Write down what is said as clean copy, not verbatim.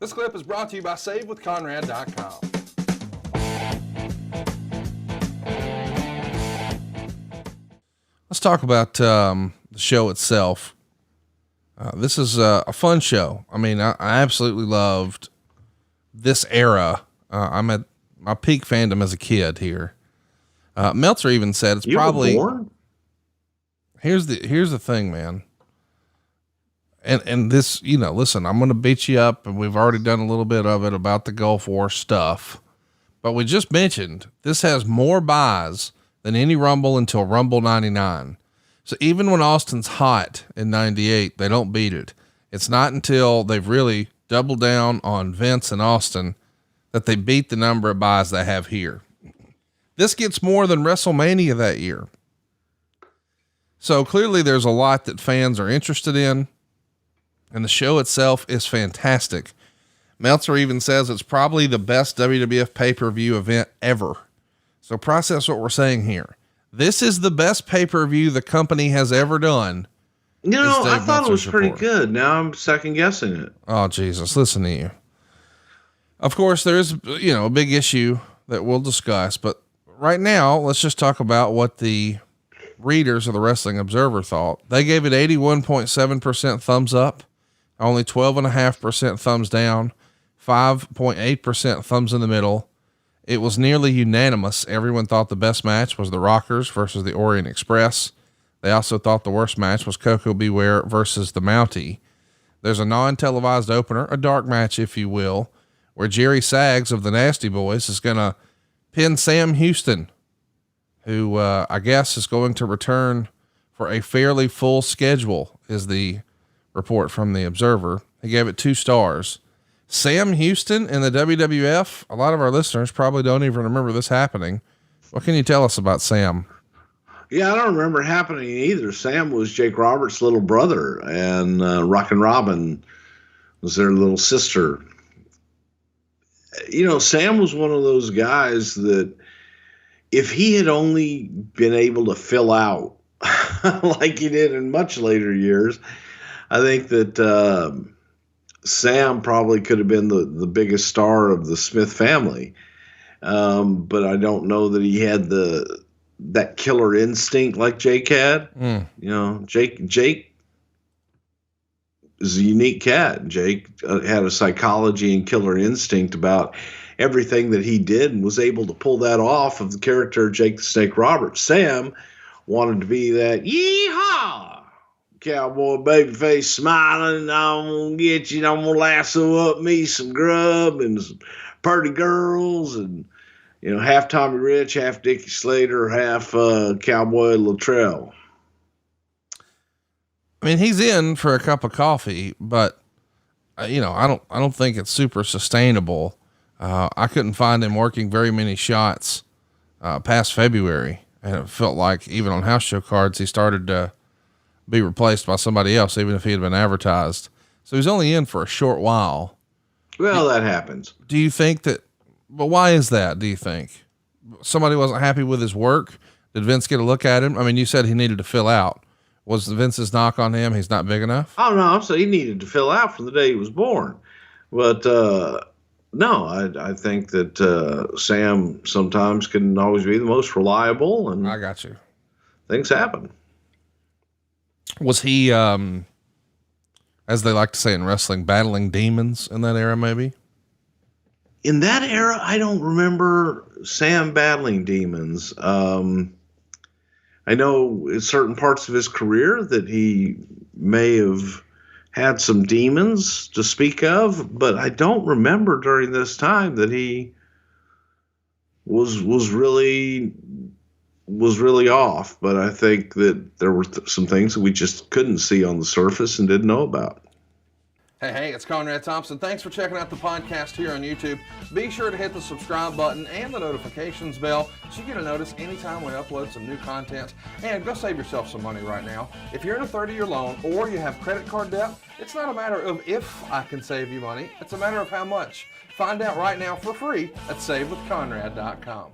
This clip is brought to you by SaveWithConrad.com. Let's talk about the show itself. This is a fun show. I mean, I absolutely loved this era. I'm at my peak fandom as a kid here. Meltzer even said it's probably. Here's the thing, man. And this, you know, listen, I'm going to beat you up, and we've already done a little bit of it about the Gulf War stuff, but we just mentioned this has more buys than any Rumble until Rumble 99. So even when Austin's hot in 98, they don't beat it. It's not until they've really doubled down on Vince and Austin that they beat the number of buys they have here. This gets more than WrestleMania that year. So clearly there's a lot that fans are interested in, and the show itself is fantastic. Meltzer even says it's probably the best WWF pay-per-view event ever. So process what we're saying here. This is the best pay-per-view the company has ever done. You know, I thought it was pretty good. Now I'm second guessing it. Oh, Jesus. Listen to you. Of course, there is, you know, a big issue that we'll discuss, but right now let's just talk about what the readers of the Wrestling Observer thought. They gave it 81.7% thumbs up, only 12.5% thumbs down, 5.8% thumbs in the middle. It was nearly unanimous. Everyone thought the best match was the Rockers versus the Orient Express. They also thought the worst match was Coco Beware versus the Mountie. There's a non-televised opener, a dark match, if you will, where Jerry Saggs of the Nasty Boys is going to pin Sam Houston, who, I guess is going to return for a fairly full schedule, is the report from the Observer. He gave it 2 stars. Sam Houston in the WWF. A lot of our listeners probably don't even remember this happening. What can you tell us about Sam? Yeah, I don't remember it happening either. Sam was Jake Roberts' little brother, and Rockin' Robin was their little sister. You know, Sam was one of those guys that if he had only been able to fill out like he did in much later years, I think that Sam probably could have been the biggest star of the Smith family. But I don't know that he had that killer instinct like Jake had. You know, Jake is a unique cat. Jake had a psychology and killer instinct about everything that he did and was able to pull that off of the character of Jake the Snake Roberts. Sam wanted to be that yeehaw cowboy babyface smiling. I'm gonna get you. I'm gonna lasso up me some grub and some pretty girls, and you know, half Tommy Rich, half Dickie Slater, half Cowboy Luttrell. I mean, he's in for a cup of coffee, but you know, I don't think it's super sustainable. I couldn't find him working very many shots past February, and it felt like even on house show cards he started to be replaced by somebody else, even if he had been advertised. So he's only in for a short while. Well, that happens. Do you think that? But why is that? Do you think somebody wasn't happy with his work? Did Vince get a look at him? I mean, you said he needed to fill out. Was Vince's knock on him? He's not big enough. Oh no, so he needed to fill out from the day he was born. But no, I think that Sam sometimes can always be the most reliable, and I got you. Things happen. Was he, as they like to say in wrestling, battling demons in that era? Maybe in that era, I don't remember Sam battling demons. I know in certain parts of his career that he may have had some demons to speak of, but I don't remember during this time that he was really off. But I think that there were some things that we just couldn't see on the surface and didn't know about. Hey, it's Conrad Thompson. Thanks for checking out the podcast here on YouTube. Be sure to hit the subscribe button and the notifications bell so you get a notice anytime we upload some new content. And go save yourself some money right now. If you're in a 30-year loan or you have credit card debt, it's not a matter of if I can save you money. It's a matter of how much. Find out right now for free at SaveWithConrad.com.